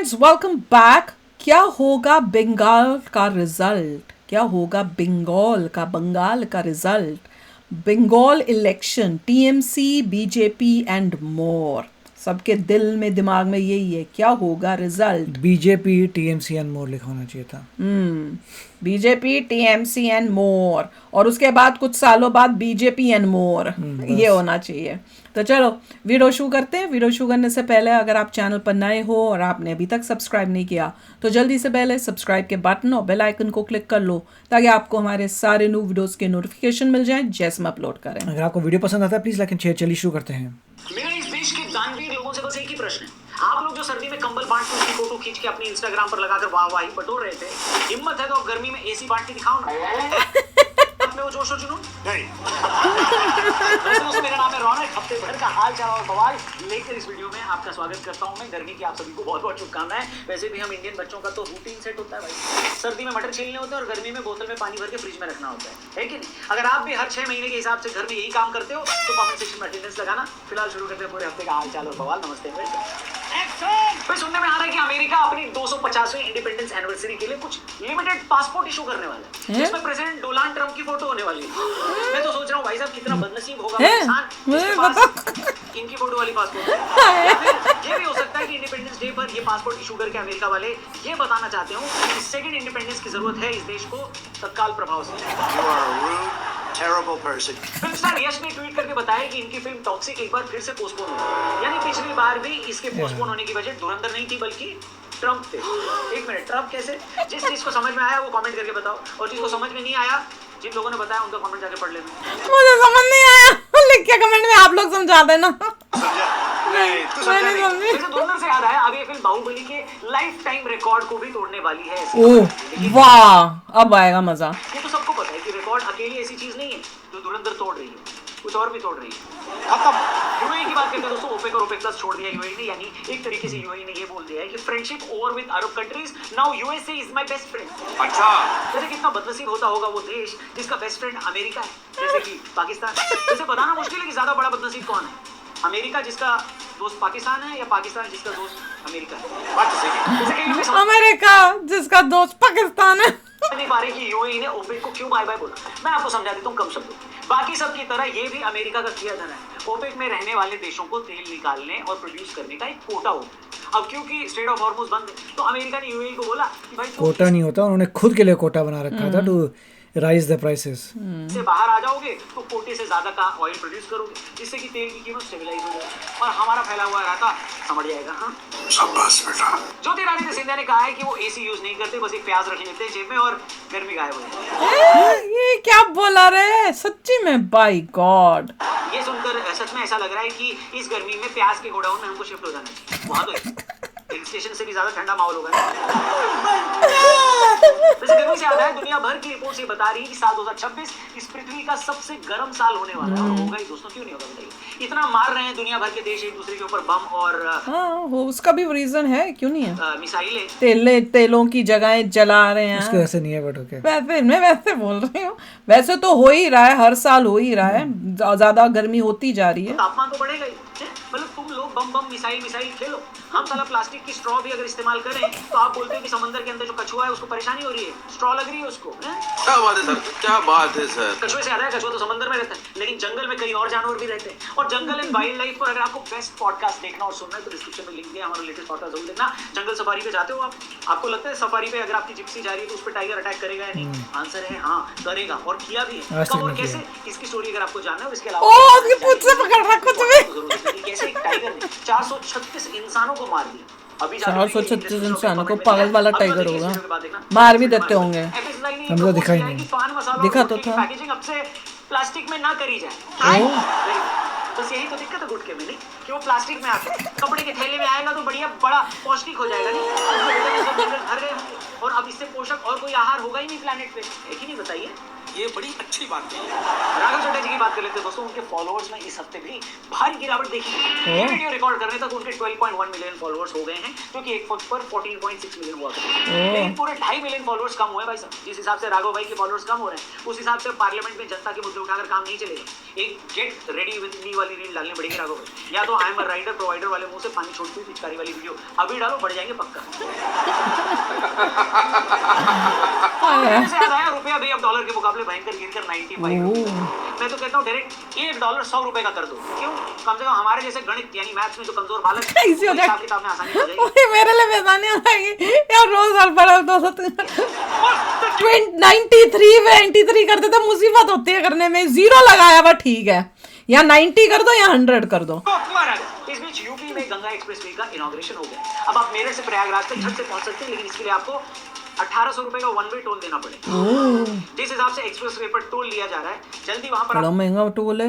Friends, welcome back. क्या होगा बंगाल का रिजल्ट? क्या होगा बंगाल का result? Bengal election, TMC, BJP and more, सबके दिल में दिमाग में यही है, क्या होगा result? BJP TMC and more लिखा होना चाहिए था। बीजेपी, टीएमसी एंड मोर, और उसके बाद कुछ सालों बाद बीजेपी एंड मोर, ये होना चाहिए। तो चलो वीडियो शुरू करते हैं। वीडियो शुरू करने से पहले अगर आप चैनल पर नए हो और आपने अभी तक सब्सक्राइब नहीं किया तो जल्दी से पहले सब्सक्राइब के बटन और बेल आइकन को क्लिक कर लो ताकि आपको हमारे सारे न्यू वीडियोस के नोटिफिकेशन मिल जाएं जैसे हम अपलोड करें। अगर आपको वीडियो पसंद आता है प्लीज लाइक एंड शेयर। चलिए शुरू करते हैं। मेरा इस देश के दानवीर लोगों से बस एक ही प्रश्न है। आप लोग जो सर्दी में कंबल बांट के उसकी फोटो खींच के अपने इंस्टाग्राम पर लगाकर वाह बटोर रहे थे, हिम्मत है तो अब गर्मी में एसी बांट के दिखाओ ना। में वो जोश और जुनून नहीं। दोस्तों, मेरा नाम है रौनक। हफ्ते भर का हाल चाल और बवाल लेकर इस वीडियो में आपका स्वागत करता हूं मैं। गर्मी की आप सभी को बहुत बहुत शुभकामनाएं। वैसे भी हम इंडियन बच्चों का तो रूटीन सेट होता है भाई, सर्दी में मटर छीलने होते हैं और गर्मी में बोतल में पानी भर के फ्रिज में रखना होता है कि नहीं? अगर आप भी हर 6 महीने के हिसाब से घर में यही काम करते हो तो कमेंट सेक्शन में अटेंडेंस लगाना। फिलहाल शुरू करते हैं पूरे हफ्ते का हाल चाल और बवाल। नमस्ते। फिर सुनने में आ रहा है कि अमेरिका अपनी 250वीं इंडिपेंडेंस एनिवर्सरी के लिए कुछ लिमिटेड पासपोर्ट इशू करने वाला है, जिसमें प्रेसिडेंट डोनाल्ड ट्रंप की फोटो होने वाली है। मैं तो सोच रहा हूँ भाई साहब कितना बदनसीब होगा इंसान जिसके पास इनकी फोटो वाली पासपोर्ट है। या फिर ये भी हो सकता है कि इंडिपेंडेंस डे पर ये पासपोर्ट इशू करके अमेरिका वाले ये बताना चाहते हो कि सेकंड इंडिपेंडेंस की जरूरत है इस देश को तत्काल प्रभाव से। Terrible person. फिल्म स्टार यश ने ट्वीट करके बताया कि इनकी फिल्म टॉक्सिक एक बार फिर से पोस्टपोन हुई। यानी पिछली बार भी इसके पोस्टपोन होने की वजह धुरंधर नहीं थी बल्कि ट्रंप थे। एक मिनट, ट्रंप कैसे? जिस चीज को समझ में आया वो कमेंट करके बताओ, और जिसको समझ में नहीं आया, जिन लोगों ने बताया उनका कमेंट जाके पढ़ लेना। मुझे समझ नहीं आया, लिख के कमेंट में आप लोग समझा देना। नहीं, तू समझा नहीं। वैसे धुरंधर से याद आया, अब ये फिल्म बाहुबली के लाइफ टाइम रिकॉर्ड को भी तोड़ने वाली है। ओह वाह, अब आएगा मजा। ये तो सबको पता है कि रिकॉर्ड अकेली ऐसी चीज नहीं है जो धुरंधर तोड़ रही है, कुछ और भी तोड़ रही है। खत्म। यूएई की बात करते हैं दोस्तों। ओपेक और ओपेक प्लस छोड़ दिया यूएई ने, यानी एक तरीके से यूएई ने ये बोल दिया है कि friendship over with Arab countries, now USA is my best friend. अच्छा, वैसे कितना बदनसीब होता होगा वो देश जिसका बेस्ट फ्रेंड अमेरिका है, जैसे कि पाकिस्तान। वैसे बताना मुश्किल है कि ज्यादा बड़ा बदनसीब कौन है, अमेरिका जिसका दोस्त पाकिस्तान है या पाकिस्तान जिसका दोस्त अमेरिका है? बात तो सही है। अमेरिका जिसका दोस्त पाकिस्तान है। नहीं पा रहे कि यूएई ने ओपेक को क्यों बाय बाय बोला। मैं आपको समझा देता हूँ कम शब्दों। बाकी सब की तरह ये भी अमेरिका का किया धन है। ओपेक में रहने वाले देशों को तेल निकालने और प्रोड्यूस करने का एक कोटा होता है। अब क्योंकि स्ट्रेट ऑफ हॉर्मुज बंद है तो अमेरिका ने यूएई को बोला कि भाई कोटा नहीं होता, उन्होंने खुद के लिए कोटा बना रखा था टू राइज द प्राइसेस। से बाहर आ जाओगे तो कोटे से ज्यादा का ऑयल प्रोड्यूस करोगे, जिससे कि तेल की कीमत स्टेबलाइज हो जाए और हमारा फैला हुआ इलाका समझ जाएगा। हाँ, शाबाश बेटा। ज्योतिरादित्य सिंधिया ने कहा है कि वो एसी यूज नहीं करते, बस एक प्याज रख लेते हैं जेब में और गर्मी गायब हो जाती है। ये क्या बोला रे, सच्ची में? बाय गॉड, ये सुनकर सच में ऐसा लग रहा है कि इस गर्मी में प्याज के गोडाउन में हमको शिफ्ट हो जाना चाहिए। वहां तो हिल स्टेशन से भी ज्यादा ठंडा माहौल होगा। वैसे गर्मी से याद है, दुनिया भर की रिपोर्ट से बता रही है कि साल 2026 इस पृथ्वी का सबसे गर्म साल होने वाला है। और होगा ही दोस्तों, क्यों नहीं होगा बताइए। इतना मार रहे हैं दुनिया भर के देश एक दूसरे के ऊपर बम और हाँ, वो उसका भी रीजन है, क्यों नहीं है? मिसाइलें, तेलों की जगह जला रहे हैं। उसके वैसे नहीं है बट ओके। वैसे मैं वैसे बोल रही हूँ, वैसे तो हो ही रहा है, हर साल हो ही रहा है, ज्यादा गर्मी होती जा रही है। तापमान तो बढ़ेगा ही। मतलब तुम लोग बम मिसाइल खेलो, हम साला प्लास्टिक की स्ट्रॉ भी अगर इस्तेमाल करें तो आप बोलते हैं कि समंदर के अंदर जो कछुआ है उसको परेशानी हो रही है, स्ट्रॉ लग रही है उसको। क्या बात है सर, क्या बात है सर। कछुए से याद है, कछुआ तो समंदर में रहता है लेकिन जंगल में कई और जानवर भी रहते हैं। और जंगल एंड वाइल्ड लाइफ पर अगर आपको बेस्ट पॉडकास्ट देखना और सुनना है तो डिस्क्रिप्शन में लिंक दिया, हमारा लेटेस्ट पॉडकास्ट जरूर देखना। जंगल सफारी पे जाते हो आप, आपको लगता है सफारी पे अगर आपकी जिप्सी जा रही है तो उस पर टाइगर अटैक करेगा या नहीं? आंसर है हाँ, करेगा, और किया भी है। कब और कैसे, इसकी स्टोरी अगर आपको जानना है और इसके कैसे एक टाइगर ने 436 इंसानों को मार दिया। अभी 436 इंसानों को? पागल वाला टाइगर होगा, मार भी देते होंगे। हमको दिखाई नहीं, दिखा तो था। पैकेजिंग अब से प्लास्टिक में ना करी जाए। बस यही तो दिक्कत है गुटके में, नहीं कि वो प्लास्टिक में आता है, कपड़े के थैले में आएगा तो बढ़िया बड़ा पौष्टिक हो जाएगा। नहीं, घर गए होंगे और अब इससे पोषक और कोई आहार होगा ही नहीं प्लेनेट पे, है कि नहीं बताइए? ये बड़ी अच्छी बात है। राघव चड्ढा जी की बात कर लेते हैं दोस्तों। उनके फॉलोअर्स में इस हफ्ते भी भारी गिरावट देखी। ये वीडियो रिकॉर्ड करने तक उनके 12.1 मिलियन फॉलोअर्स हो गए हैं, जो कि एक वक्त पर 14.6 मिलियन हुआ करते। लेकिन पूरे 2.5 मिलियन फॉलोअर्स कम हुए भाई साहब। जिस हिसाब से राघव भाई के फॉलोअर्स कम हो रहे हैं, उस हिसाब से पार्लियामेंट में जनता के मुद्दे उठाकर काम नहीं चलेगा। एक गेट रेडी विद मी वाली रील डालनी पड़ेगी राघव भाई, या तो I am a rider provider वाले मुंह से पानी छोड़ती हुई पिचकारी वाली वीडियो अभी डालो, बढ़ जाएंगे पक्का। रुपया भी अब डॉलर के मुकाबले भयंकर गिरकर 95 हो गया। मैं तो कहता हूँ डायरेक्ट $1 100 का कर दो। क्यों? कम से कम हमारे जैसे गणित यानी मैथ्स में जो कमजोर बालक है, इसी हो हिसाब किताब में आसानी हो जाएगी। ओए, मेरे लिए बेजानी हो जाएगी यार। रोज हर बड़ा 93 करते तो मुसीबत होती है करने में। 0 लगाया हुआ ठीक है, या 90 कर दो या 100 कर दो। इस बीच यूपी में गंगा एक्सप्रेसवे का इनॉग्रेशन हो गया। अब आप मेरे से प्रयागराज तक झट से पहुंच सकते हैं, लेकिन इसके लिए आपको 1800 रुपए का वन वे टोल देना पड़ेगा। जिस हिसाब से एक्सप्रेसवे पर टोल लिया जा रहा है, जल्दी वहां पर बड़ा महंगा टोल है।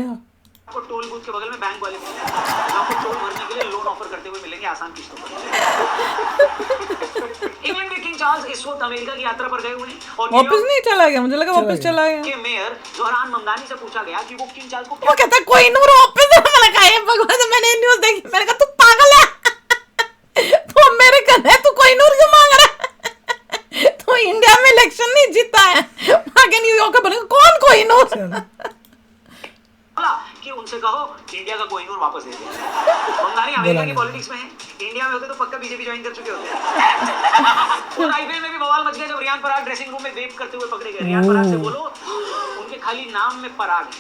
आपको टोल बूथ के बगल में बैंक वाले आपको टोल भरने के लिए लोन ऑफर करते हुए मिलेंगे आसान किस्तों पर। इंग्लैंड के किंग चार्ल्स इस वक्त अमेरिका की यात्रा पर गए हुए हैं और वापस नहीं चला गया, मुझे लगा वापस चला गया। के मेयर जोहरान ममदानी से पूछा गया कि वो किंग चार्ल्स को वो कहता है कोई नूर वापस। मैंने कहा ये भगवान, मैंने न्यूज़ देखी, मैंने कहा तू पागल है, तू अमेरिकन है, तू कोई नूर क्यों मांग रहा है? तो इंडिया में इलेक्शन नहीं जीता है, आगे न्यूयॉर्क का बनेगा कौन कोई नूर? कि उनसे कहो इंडिया का कोहिनूर वापस दे दे। ममदानी अमेरिका की पॉलिटिक्स में है, इंडिया में होते तो पक्का बीजेपी ज्वाइन कर चुके होते। और आईपीएल में भी बवाल मच गया जब रियान पराग ड्रेसिंग रूम में वेप करते हुए पकड़े गए। रियान पराग से बोलो उनके खाली नाम में पराग है,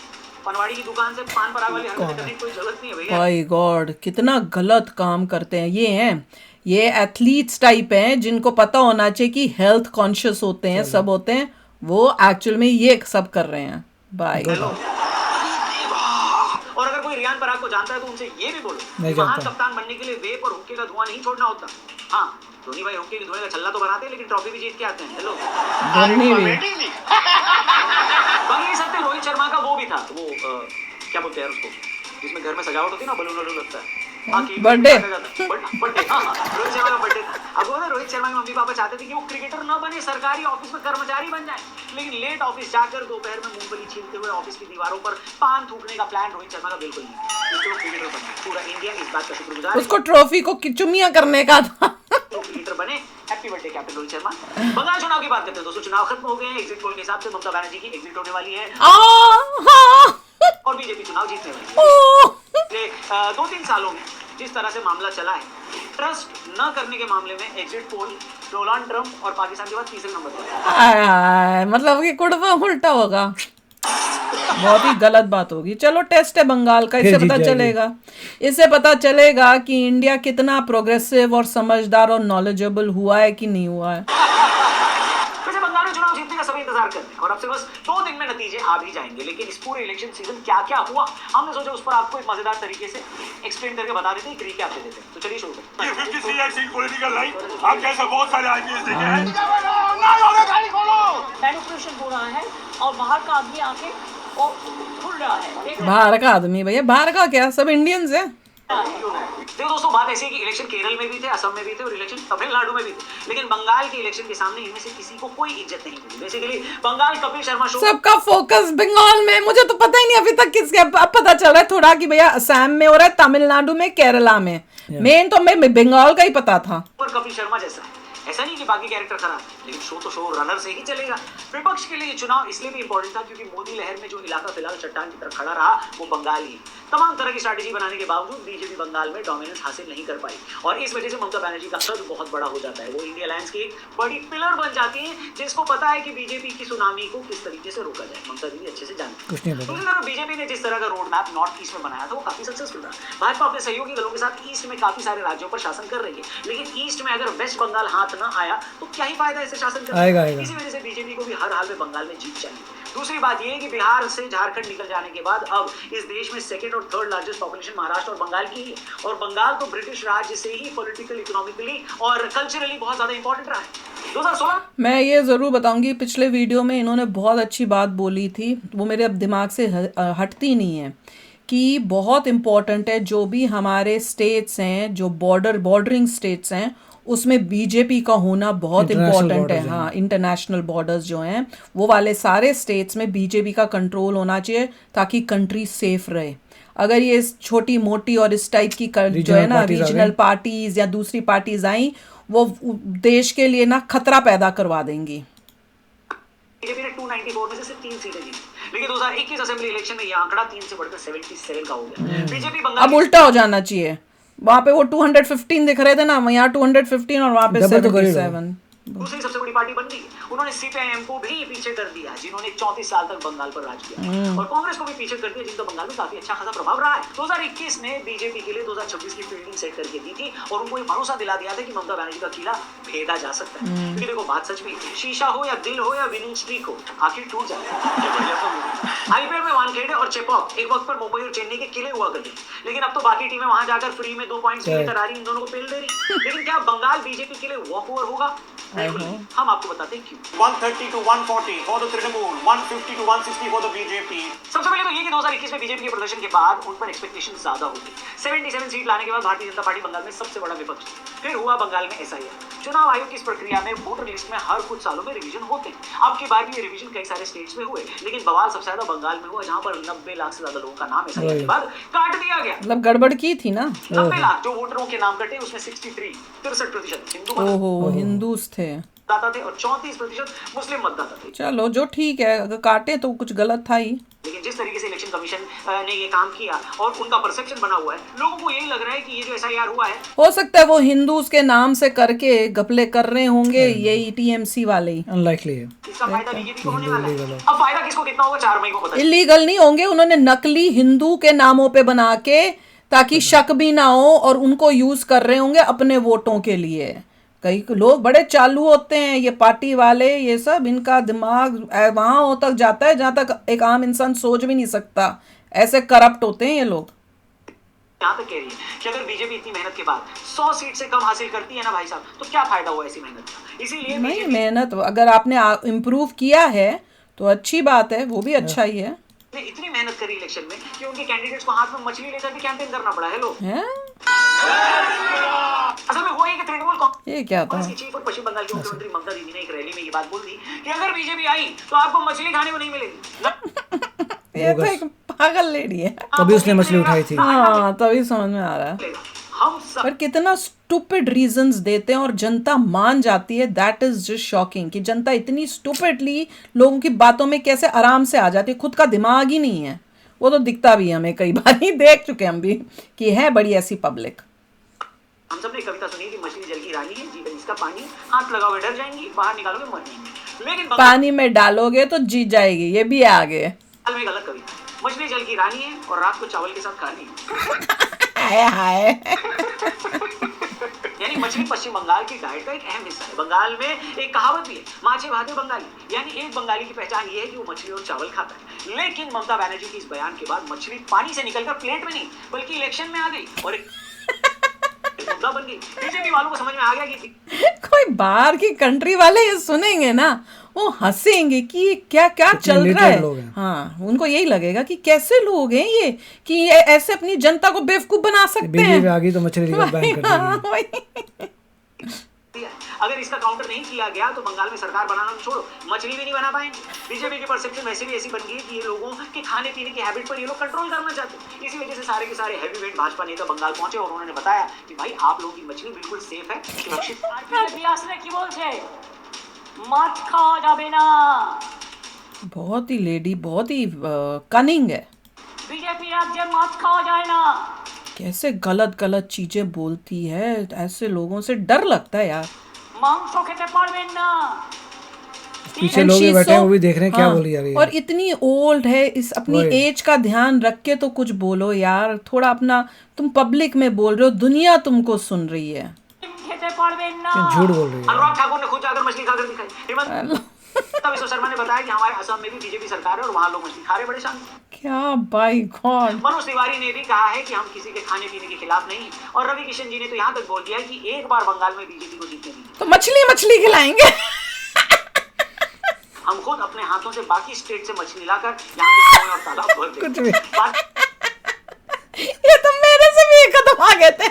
पनवाड़ी की दुकान से पान पराग वाली हरकतें करने की कोई जरूरत नहीं है भैया। माय गॉड, कितना गलत काम करते हैं ये। हैं ये एथलीट्स टाइप हैं जिनको पता होना चाहिए कि हेल्थ कॉन्शियस होते हैं, सब होते हैं, वो एक्चुअल में ये सब कर रहे हैं। बाय। और अगर कोई रियान पराग को जानता है तो उनसे ये भी बोलो कि महान कप्तान बनने के लिए वेप और हुक्के का धुआं नहीं छोड़ना होता। हाँ, धोनी भाई हुक्के के धुएं का छल्ला तो बनाते हैं, लेकिन ट्रॉफी भी जीत के आते हैं। हेलो, बाकी सकते रोहित शर्मा का वो भी था, वो क्या बोलते हैं उसको, जिसमें घर में सजावट होती है ना, बलून वलून लगता है, बर्थडे। रोहित शर्मा का बर्थडे था। अब वो रोहित शर्मा के मम्मी पापा चाहते थे कि वो क्रिकेटर न बने, सरकारी ऑफिस में कर्मचारी बन जाए, लेकिन लेट ऑफिस जाकर दोपहर में मूंगफली छीलते हुए ऑफिस की दीवारों पर पान थूकने का प्लान रोहित शर्मा का बिल्कुल नहीं। इसको क्रिकेटर बने, पूरा इंडिया इस बात का शुक्रगुजार है। उसको ट्रॉफी को चुमिया करने का था। तो क्रिकेटर बने। Happy birthday captain Rohit Sharma. Bengal चुनाव की बात करते हैं दोस्तों। चुनाव खत्म हो गए हैं। एग्जिट पोल के हिसाब से ममता बनर्जी की एग्जिट होने वाली है और बीजेपी चुनाव जीतने वाली है। 2-3 सालों में जिस तरह से मामला चला है, ट्रस्ट न करने के मामले में एग्जिट पोल डोनाल्ड ट्रंप और पाकिस्तान के बाद तीसरे नंबर पर। मतलब कि कुड़वा उल्टा होगा, बहुत ही गलत बात होगी। चलो टेस्ट है बंगाल का, इससे पता चलेगा, इससे पता चलेगा कि इंडिया कितना प्रोग्रेसिव और समझदार और नॉलेजेबल हुआ है कि नहीं हुआ है। वैसे बंगाल में चुनाव जीतने का सभी इंतजार कर रहे हैं और अब से बस 2 दिन में नतीजे आ भी जाएंगे। लेकिन इस पूरे इलेक्शन सीजन क्या क्या हुआ, हमने सोचा उस पर आपको एक मजेदार तरीके से एक्सप्लेन करके बता देते हैं, एक रिकैप दे देते हैं। तो चलिए शुरू करते हैं। ये 53 सीट पॉलिटिकल लाइन, आप जैसे बहुत सारे आईपीएस देखे हैं। मैनिपुलेशन हो रहा है और बाहर का आदमी आके वो खुल रहा है। बाहर का आदमी भैया, बाहर का क्या, सब इंडियंस है। देखो दोस्तों, बात ऐसी है कि इलेक्शन केरल में भी थे, असम में भी थे और इलेक्शन तमिलनाडु में भी थे, लेकिन बंगाल के इलेक्शन के सामने इनमें से किसी को कोई इज्जत नहीं मिली। बेसिकली बंगाल कपिल शर्मा शो, सबका फोकस बंगाल में। मुझे तो पता ही नहीं अभी तक किसके, अब पता चल रहा है थोड़ा कि भैया असम में हो रहा है, तमिलनाडु में, केरला में। मेन तो मैं बंगाल का ही पता था। पर कपिल शर्मा जैसा ऐसा नहीं कि बाकी कैरेक्टर खराब, लेकिन शो तो शो रनर से ही चलेगा। विपक्ष के लिए ये चुनाव इसलिए भी इंपॉर्टेंट था क्योंकि मोदी लहर में जो इलाका फिलहाल चट्टान की तरफ खड़ा रहा वो बंगाल ही। तमाम तरह की स्ट्रैटेजी बनाने के बावजूद बीजेपी बंगाल में डोमिनेंस हासिल नहीं कर पाई और इस वजह से ममता बनर्जी का कद बहुत बड़ा हो जाता है। वो इंडिया अलायंस की एक बड़ी पिलर बन जाती है, जिसको पता है कि बीजेपी की सुनामी को किस तरीके से रोका जाए। ममता दीदी अच्छे से जानती है। दूसरी तरफ बीजेपी ने जिस तरह का रोड मैप नॉर्थ ईस्ट में बनाया था वो काफी सक्सेसफुल रहा। भाजपा अपने सहयोगी दलों के साथ ईस्ट में काफी सारे राज्यों पर शासन कर रही है, लेकिन ईस्ट में अगर वेस्ट बंगाल हाथ न आया तो क्या ही फायदा इससे शासन करने का। इसी वजह से बीजेपी को भी हर हाल में बंगाल में जीत चाहिए। दूसरी बात यह है कि बिहार से झारखंड निकल जाने के बाद अब इस देश में सेकंड और थर्ड लार्जेस्ट पॉपुलेशन महाराष्ट्र और बंगाल की है और बंगाल तो ब्रिटिश राज्य से ही पॉलिटिकल, इकोनॉमिकली और कल्चरली बहुत ज्यादा इंपॉर्टेंट रहा है। 2016 मैं ये ज़रूर बताऊंगी, पिछले वीडियो में इन्होंने बहुत अच्छी बात बोली थी, वो मेरे अब दिमाग से हटती नहीं है, कि बहुत इम्पॉर्टेंट है जो भी हमारे स्टेट्स हैं, जो बॉर्डरिंग स्टेट्स हैं, उसमें बीजेपी का होना बहुत International इम्पोर्टेंट है। borders हैं। हाँ, इंटरनेशनल बॉर्डर्स जो हैं वो वाले सारे स्टेट्स में बीजेपी का कंट्रोल होना चाहिए ताकि कंट्री सेफ रहे। अगर ये छोटी मोटी और इस टाइप की जो है ना parties आ रीजनल गई। पार्टीज या दूसरी पार्टीज आई, वो देश के लिए ना खतरा पैदा करवा देंगी। बीजेपी ने 294 में से सिर्फ 3 सीटें जीती, लेकिन 2021 असेंबली इलेक्शन में यह आंकड़ा 3 से बढ़कर 77 का हो गया। बीजेपी बंगाल अब उल्टा हो जाना चाहिए, वहां पे वो 215 दिख रहे थे ना, यहाँ 215 और वहां पे Double तो करेगा। 77। दूसरी सबसे बड़ी पार्टी बन गई। उन्होंने सीपीआईएम को भी पीछे कर दिया, जिन्होंने 34 साल तक बंगाल पर राज किया, और कांग्रेस को भी पीछे कर दिया, जिनका बंगाल में काफी अच्छा खासा प्रभाव रहा है। 2021 ने बीजेपी के लिए 2026 की फील्डिंग सेट करके दी थी और उनको ये भरोसा दिला दिया था कि ममता बनर्जी का किला भेदा जा सकता है। क्योंकि देखो बात सच में, शीशा हो या दिल हो या विनिंग स्ट्रीक हो, आखिर टूट जाता है। आईपीएल में वानखेड़े और चेपॉक एक वक्त पर मुंबई और चेन्नई के किले हुआ करते, लेकिन अब तो बाकी टीमें वहां जाकर फ्री में 2 पॉइंट्स लेकर आ रही, इन दोनों को पेल दे रही। लेकिन क्या बंगाल बीजेपी के लिए वॉक ओवर होगा? बिल्कुल नहीं। हम आपको बताते हैं क्यों। 130 to 140 for the Trinamool, 150 to 160 for the BJP. सबसे पहले तो ये कि 2021 में बीजेपी के प्रदर्शन के बाद उन पर एक्सपेक्टेशन ज्यादा होगी। 77 सीट लाने के बाद भारतीय जनता पार्टी बंगाल में सबसे बड़ा विपक्ष थी। फिर हुआ बंगाल में एसआईआर। चुनाव आयोग की इस प्रक्रिया में वोटर लिस्ट में हर कुछ सालों में रिवीजन होते हैं। अब की बार भी ये रिवीजन कई सारे स्टेट्स में हुए, लेकिन बवाल सबसे ज्यादा बंगाल में हुआ, जहां पर 90 लाख से ज्यादा लोगों का नाम एसआईआर के बाद काट दिया गया। मतलब गड़बड़ की थी ना। 90 लाख जो वोटरों के नाम कटे, उसमें 63% हिंदू ओहो, हिंदूज थे। मतदाता थे और 34% मुस्लिम मतदाता थे। चलो जो ठीक है, अगर काटे तो कुछ गलत था ही। लेकिन जिस तरीके से इलेक्शन कमीशन ने ये काम किया और उनका परसेप्शन बना हुआ है, लोगों को यही लग रहा है कि ये जो एसआईआर हुआ है, हो सकता है वो हिंदूज के नाम से करके घपले कर रहे होंगे, यही टीएमसी वाले ही। अनलाइकली है। इसका फायदा बीजेपी को होने वाला है। अब फायदा किसको कितना होगा 4 मई को पता इलीगल नहीं होंगे, उन्होंने नकली हिंदू के नामों पे बना के, ताकि शक भी ना हो, और उनको यूज कर रहे होंगे अपने वोटों के लिए। कई लोग बड़े चालू होते हैं, ये पार्टी वाले, ये सब, इनका दिमाग वहां तक जाता है जहां तक एक आम इंसान सोच भी नहीं सकता। ऐसे करप्ट होते हैं ये लोग। यहाँ तक कह रही है कि अगर बीजेपी इतनी मेहनत के बाद 100 सीट से कम हासिल करती है ना भाई साहब, तो क्या फायदा हुआ ऐसी मेहनत का। इसीलिए नहीं, मेहनत अगर आपने इम्प्रूव किया है तो अच्छी बात है, वो भी अच्छा ही है। ने इतनी मेहनत करी इलेक्शन में कि उनके कैंडिडेट्स को हाथ में मछली लेकर भी कैंपेन करना पड़ा है। लोग हैं? असल में हुआ ये कि तृणमूल ये क्या था? कांग्रेस की चीफ और पश्चिम बंगाल की मुख्यमंत्री ममता दीदी ने एक रैली में ये बात बोल दी कि अगर बीजेपी आई तो आपको मछली खाने को नहीं मिलेगी। ये तो एक पागल लेडी है। तभी उसने मछली उठाई थी। हाँ, तभी समझ में आ रहा है। हम सब पर कितना स्टूपिड रीजंस देते हैं और जनता मान जाती है। दैट इज जस्ट शॉकिंग कि जनता इतनी स्टूपिडली लोगों की बातों में कैसे आराम से आ जाती है। खुद का दिमाग ही नहीं है। वो तो दिखता भी है, हमें कई बार ही देख चुके हम भी कि है बड़ी ऐसी पब्लिक। हम सब ने कविता सुनी कि मछली जल की रानी है, जीवन इसका पानी, हाथ लगाओगे डर जाएंगी, बाहर निकालोगे मर जाएंगी। लेकिन पानी में डालोगे तो जीत जाएगी, ये भी है आगे। बंगाल में गलत कविता, मछली जल की रानी है और रात को चावल के साथ खानी है। हाय हाय। यानी मछली पश्चिम बंगाल की डाइट का एक अहम हिस्सा है। बंगाल में एक कहावत भी है, माछे भाते बंगाली। यानी एक बंगाली की पहचान ये है कि वो मछली और चावल खाता है। लेकिन ममता बनर्जी की इस बयान के बाद मछली पानी से निकलकर प्लेट में नहीं बल्कि इलेक्शन में आ गई और एक मुद्दा बन गई। बीजेपी वालों को समझ में आ गया कि कोई बाहर की कंट्री वाले ये सुनेंगे ना, वो हंसेंगे कि क्या क्या चल रहा है। हाँ, उनको यही लगेगा कि कैसे लोग हैं ये, कि ये ऐसे अपनी जनता को बेवकूफ बना सकते हैं। बीजेपी आ गई तो मछली बैन कर देगी। अगर इसका काउंटर नहीं किया गया तो बंगाल में सरकार बनाना तो छोड़ो, मछली भी नहीं बना पाएंगे। बीजेपी की परसेप्शन वैसे भी ऐसी बन गई कि ये लोगों के खाने पीने की हैबिट पर ये लोग कंट्रोल करना चाहते हैं। इसी वजह से सारे के सारे हैवी वेट भाजपा नेता बंगाल पहुंचे और उन्होंने बताया कि भाई आप लोगों की मछली बिल्कुल सेफ है, सुरक्षित। बीजेपी আসলে কি বলছে মাছ খাওয়া যাবে না। बहुत ही लेडी, बहुत ही कनिंग है। बीजेपी राज्य माछ खाওয়া যায় না। कैसे गलत गलत चीजें बोलती है, ऐसे लोगों से डर लगता है यार। মাংস খেতে পারবেন না। पीछे And लोग she's बैठे हैं, so- वो भी देख रहे हैं क्या हाँ, बोली जा रही है। और इतनी ओल्ड है, इस अपनी वही। एज का ध्यान रख के तो कुछ बोलो यार, थोड़ा अपना। तुम पब्लिक में बोल रहे हो, दुनिया तुमको सुन रही है। খেতে পারবেন না। झूठ बोल रही है। अनुराग ठाकुर ने खुद जाकर मछली खाकर दिखाई। हेमंत विश्व शर्मा ने बताया कि हमारे असम में भी बीजेपी सरकार है और वहां लोग मछली खा रहे बड़े शांति। क्या बाई गॉड। मनोज तिवारी ने भी कहा है कि हम किसी के खाने पीने के खिलाफ नहीं हैं। और रवि किशन जी ने तो यहाँ तक बोल दिया कि एक बार बंगाल में बीजेपी को जीतने नहीं, तो मछली मछली खिलाएंगे। हम खुद अपने हाथों से बाकी स्टेट से मछली लाकर यहाँ के कुएं और तालाब भर कुछ देंगे। ये तो मेरे से भी एक कदम आगे थे।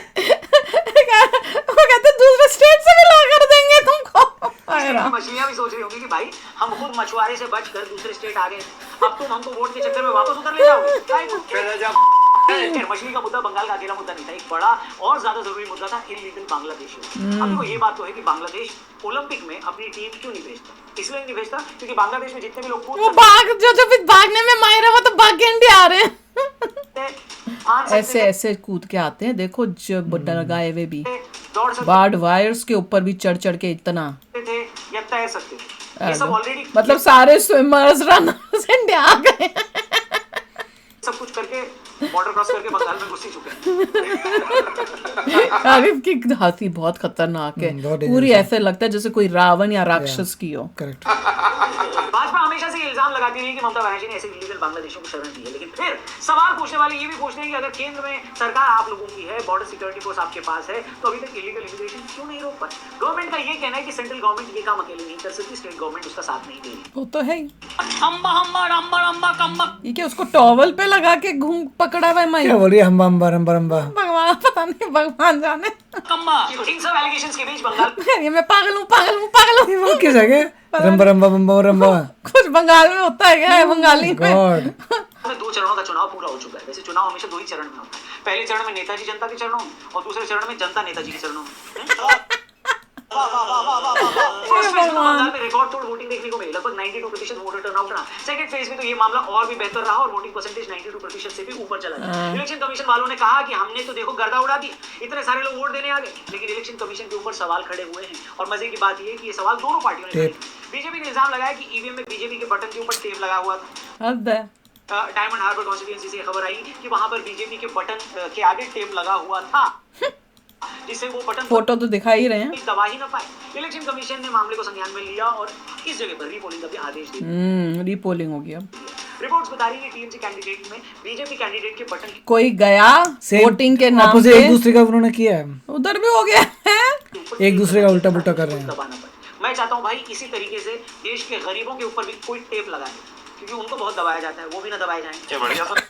वो कहते दूसरे स्टेट से होंगे कि भाई हम खुद मछुआरे से बचकर दूसरे स्टेट आ गए, अब तुम हमको वोट के चक्कर में वापस उतर ले जाओगे। खैर, मछली का मुद्दा बंगाल का अकेला मुद्दा नहीं था, एक बड़ा और ज्यादा जरूरी मुद्दा था इलीगल बांग्लादेशियों। अब देखो ये बात तो है कि बांग्लादेश ओलंपिक में अपनी टीम क्यों नहीं भेजता, इसलिए नहीं भेजता क्योंकि बांग्लादेश में जितने भी लोग वो भाग जो फिर भागने में माहिर है वो तो भाग के इंडिया आ रहे हैं। ऐसे ऐसे कूद के आते हैं, देखो जब लगाए हुए भी दौड़ सकते बार्ड वायर्स के ऊपर भी चढ़ चढ़ के इतना, थे या तैर सकते थे, ये सब ऑलरेडी मतलब सारे स्विमर्स रनर्स इंडिया आ गए। सब कुछ करके बॉर्डर क्रॉस करके बंगाल में घुस ही चुके हैं। आरिफ की हंसी बहुत खतरनाक है, बहुत पूरी ऐसे लगता है जैसे कोई रावण या राक्षस की हो। करेक्ट। भाजपा हमेशा से इल्जाम लगाती रही कि ममता बनर्जी ने ऐसे इलीगल बांग्लादेशियों को शरण दी है, लेकिन फिर सवाल पूछने वाले ये भी पूछते हैं कि अगर केंद्र में सरकार आप लोगों की है, बॉर्डर सिक्योरिटी फोर्स आपके पास है, तो अभी तक इलीगल इमिग्रेशन क्यों नहीं रोक पाए? गवर्नमेंट का ये कहना है कि सेंट्रल गवर्नमेंट ये काम अकेले नहीं कर सकती, स्टेट गवर्नमेंट उसका साथ नहीं दे रही। वो तो है ही। अम्बा अम्बा रम्बा रम्बा कम्बा। ये क्या उसको टॉवल पे लगा के घूम पकड़ा हुआ है माई? क्या बोल रही है? हम्बा हम्बा रम्बा रम्बा। भगवान पता नहीं, भगवान जाने। कम्बा। इन सब एलिगेशंस के बीच बंगाल ये मैं पागल हूँ पागल हूँ पागल हूँ। ये वो किस है क्या? रम्बा रम्बा बम्बा रम्बा। कुछ बंगाल में होता है क्या है बंगाली में? गॉड। में 2 चरणों का चुनाव पूरा हो चुका है। वैसे चुनाव हमेशा 2 ही चरण में होता है, पहले चरण में नेताजी जनता के चरणों में और दूसरे चरण में जनता नेताजी के चरणों में। फर्स्ट फेज में बंगाल में रिकॉर्ड तोड़ वोटिंग देखने को मिली, लगभग 92% वोटर टर्नआउट रहा। सेकंड फेज में तो ये मामला और भी बेहतर रहा और वोटिंग परसेंटेज 92% से भी ऊपर चला गया। इलेक्शन कमीशन वालों ने कहा कि हमने तो देखो गर्दा उड़ा दिया, इतने सारे लोग वोट देने आ गए, लेकिन इलेक्शन कमीशन के ऊपर सवाल खड़े हुए हैं। और मजे की बात ये है कि ये सवाल दोनों पार्टियों ने किए। बीजेपी ने इल्जाम लगाया कि ईवीएम में बीजेपी के बटन के ऊपर टेप लगा हुआ था। हद है। डायमंड हार्बर कॉन्स्टिट्यूएंसी से खबर आई कि वहां पर बीजेपी के बटन के आगे टेप लगा हुआ था, जिससे वो बटन फोटो तो दिखा ही रहे हैं। दबा ही न पाए। इलेक्शन कमीशन ने मामले को संज्ञान में लिया और इस जगह पर रीपोलिंग का भी आदेश दिया। रीपोलिंग हो गया। रिपोर्ट्स बता रही है कि टीएमसी कैंडिडेट में बीजेपी कैंडिडेट के बटन कोई गया वोटिंग के नाम आपस में पे, एक दूसरे का उन्होंने किया है, उधर भी हो गया है। एक दूसरे का उल्टा पुल्टा कर रहे हैं। दबाना पड़े। मैं चाहता हूं भाई इसी तरीके से देश के गरीबों के ऊपर भी कोई टेप लगाए, क्योंकि उनको बहुत दबाया जाता है, वो भी ना दबाए जाएं। क्या बढ़िया सर।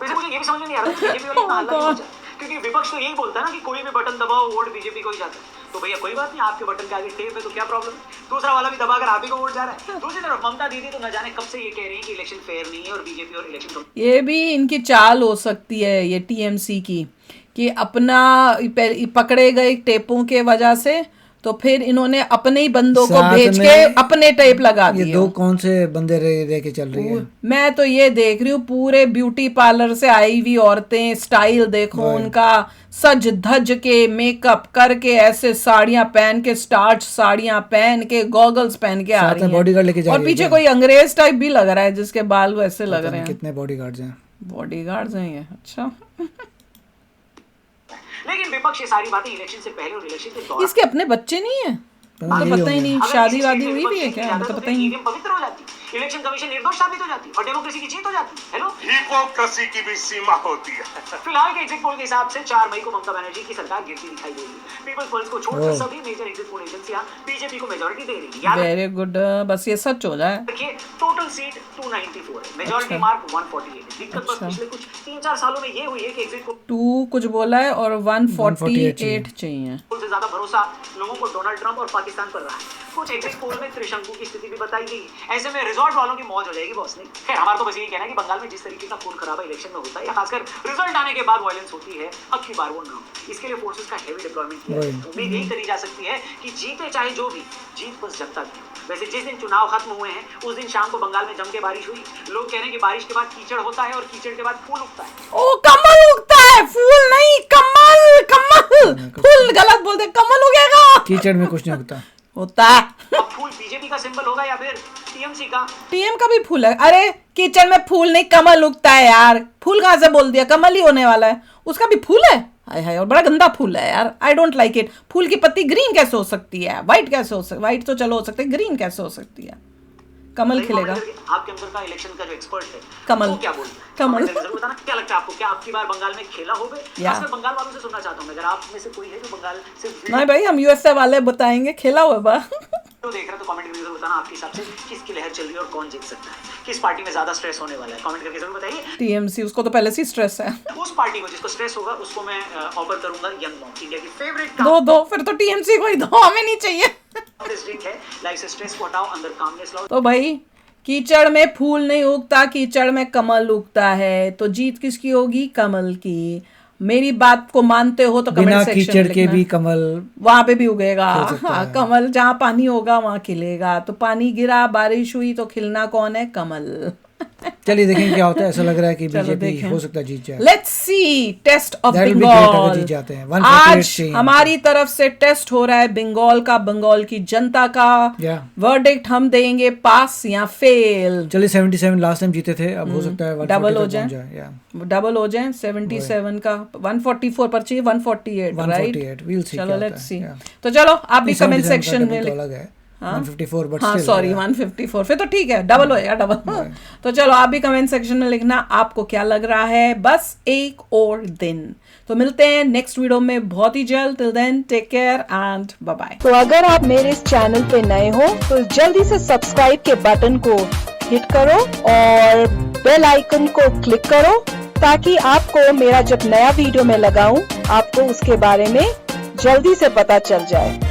वैसे मुझे ये भी समझ में नहीं आ रहा कि बीजेपी वाले इतना हल्ला क्यों मचा, क्योंकि विपक्ष तो यही बोलता है ना कि कोई भी बटन दबाओ वोट बीजेपी को ही जाता है। तो भैया कोई बात नहीं, आपके बटन के आगे टेप है तो क्या प्रॉब्लम है? दूसरा वाला भी दबाकर आप ही को वोट जा रहा है। दूसरी तरफ ममता दीदी तो न जाने कब से ये कह रही है कि इलेक्शन फेयर नहीं है और बीजेपी और इलेक्शन ये भी इनकी चाल हो सकती है, ये टीएमसी की, कि अपना पकड़े गए टेपों के वजह से तो फिर इन्होंने अपने ही बंदों को साथ भेज में के अपने टेप लगा ये दिए। 2 कौन से बंदे रह के चल रही है? मैं तो ये देख रही हूँ पूरे ब्यूटी पार्लर से आई हुई औरतें, स्टाइल देखो उनका, सज धज के मेकअप करके ऐसे साड़ियां पहन के, स्टार्च साड़ियां पहन के, गॉगल्स पहन के आ साथ रही में हैं। बॉडीगार्ड लेके जा और रही है पीछे क्या? कोई अंग्रेज टाइप भी लग रहा है जिसके बाल वैसे लग रहे हैं। कितने बॉडीगार्ड्स हैं? बॉडीगार्ड्स हैं ये? अच्छा। लेकिन विपक्ष ये सारी बातें इलेक्शन से पहले और इलेक्शन के दौरान इसके अपने बच्चे नहीं है? तो पता ही नहीं, शादी वादी हुई भी है क्या? तो पता ही नहीं। पवित्र हो जाती, इलेक्शन कमीशन निर्दोष साबित हो जाती और डेमोक्रेसी की जीत हो जाती। हेलो, हिपोक्रेसी की भी सीमा होती है। फिलहाल के एग्जिट पोल के हिसाब से 4 मई को ममता बनर्जी की सरकार गिरती दिखाई देगी। पीपल्स पल्स को छोड़कर सभी मेजर एग्जिट पोल एजेंसियां बीजेपी को मेजॉरिटी दे रही है। याद वेरी गुड, बस ये सच हो जाए। देखिए, टोटल सीट 294 है, मेजॉरिटी मार्क 148 है। दिक्कत बस पिछले कुछ 3-4 सालों में ये हुई है कि एग्जिट पोल 2 कुछ बोला है और 148 चाहिए। से ज्यादा भरोसा लोगों को डोनाल्ड ट्रंप और पाकिस्तान पर रहा है। कुछ एग्जिट पोल में त्रिशंकु की स्थिति भी बताई गई। ऐसे में रिजॉर्ट वालों की मौज हो जाएगी बॉस ने। खैर, हमारा तो बस यही कहना है कि बंगाल में जिस तरीके का खून खराबा इलेक्शन में होता है या खासकर रिजल्ट आने के बाद वायलेंस होती है, अब की बार वो ना हो। इसके लिए फोर्सेस का हेवी डिप्लॉयमेंट किया है। उम्मीद यही करी जा सकती है कि जीते चाहे जो भी, जीत बस जनता की। वैसे जिस दिन चुनाव खत्म हुए हैं उस दिन शाम को बंगाल में जम के बारिश हुई। लोग कह रहे हैं कि बारिश के बाद कीचड़ होता है और कीचड़ के बाद फूल उगता है। ओ, कमल उगता है, फूल नहीं, कमल। कमल, फूल गलत बोलते, कमल उगेगा। कीचड़ में कुछ नहीं होता है। अब फूल बीजेपी का सिंबल होगा या फिर टीएमसी का? टीएम का भी फूल है। अरे कीचड़ में फूल नहीं, कमल उगता है यार। फूल कहाँ से बोल दिया? कमल ही होने वाला है। उसका भी फूल है? हाय हाय, और बड़ा गंदा फूल है यार। I don't like it. फूल की पत्ती ग्रीन कैसे हो सकती है? व्हाइट कैसे हो सकती? व्हाइट तो चलो हो सकती है, ग्रीन कैसे हो सकती है? कमल खिलेगा। आपके अंदर का इलेक्शन का जो एक्सपर्ट है कमल, वो क्या बोलता है? कमल। जरूर बताना क्या लगता है आपको, क्या आपकी बार बंगाल में खेला होगा? या मैं बंगाल वालों से सुनना चाहता हूँ, अगर आप में से कोई है जो बंगाल से नहीं भाई, हम यूएसए वाले बताएंगे खेला हुआ बा। तो देख रहे तो कमेंट में जरूर बताना आपके हिसाब से किसकी लहर चल रही है और कौन जीत सकता है। किस पार्टी में ज्यादा स्ट्रेस होने वाला है, कमेंट करके जरूर बताइए। टीएमसी उसको तो पहले से स्ट्रेस है। उस पार्टी को जिसको स्ट्रेस होगा उसको मैं ऑफर करूंगा यंग लॉन्ग, इंडिया की फेवरेट दो फिर तो टीएमसी को ही दो, हमें नहीं चाहिए। ड्रिंक है। लाइफ से स्ट्रेस को हटाओ, अंदर कामनेस लाओ। तो भाई कीचड़ में फूल नहीं उगता, कीचड़ में कमल उगता है। तो जीत किसकी होगी? कमल की। मेरी बात को मानते हो तो बिना कमेंट सेक्शन कीचड़ में के लिखना। भी कमल वहां पे भी उगेगा। हाँ, कमल जहाँ पानी होगा वहां खिलेगा। तो पानी गिरा, बारिश हुई तो खिलना कौन है? कमल। चलिए देखेंगे क्या होता है। ऐसा लग रहा है कि चलो बीजेपी देखें। हो सकता है जीत जाए। Let's see test of That will be great अगर बंगाल। जीत जाते हैं। 148 आज चाहिए। हमारी तरफ से टेस्ट हो रहा है बंगाल का, बंगाल की जनता का। Yeah. वर्डिक्ट हम देंगे पास या फेल। चलिए 77 लास्ट टाइम जीते थे, अब हो सकता है 140 डबल हो तक जाए। पहुंच जाए। Yeah. डबल हो जाए 77 का 144 पर चाहिए 148 राइट। 148 we'll see चलो क्या होता लेट्स है। सी। Yeah. तो चलो आप भी 77 कमेंट का सेक्शन double में तो अलग है। 154 बट हाँ still, सॉरी yeah. 154 फिर तो ठीक है, डबल होएगा डबल। तो चलो आप भी कमेंट सेक्शन में लिखना आपको क्या लग रहा है। बस एक और दिन। तो मिलते हैं नेक्स्ट वीडियो में बहुत ही जल्द। Till then take care and bye bye. तो अगर आप मेरे इस चैनल पे नए हो तो जल्दी से सब्सक्राइब के बटन को हिट करो और बेल आइकन को क्लिक करो ताकि आपको मेरा जब नया वीडियो मैं लगाऊं आपको उसके बारे में जल्दी से पता चल जाए।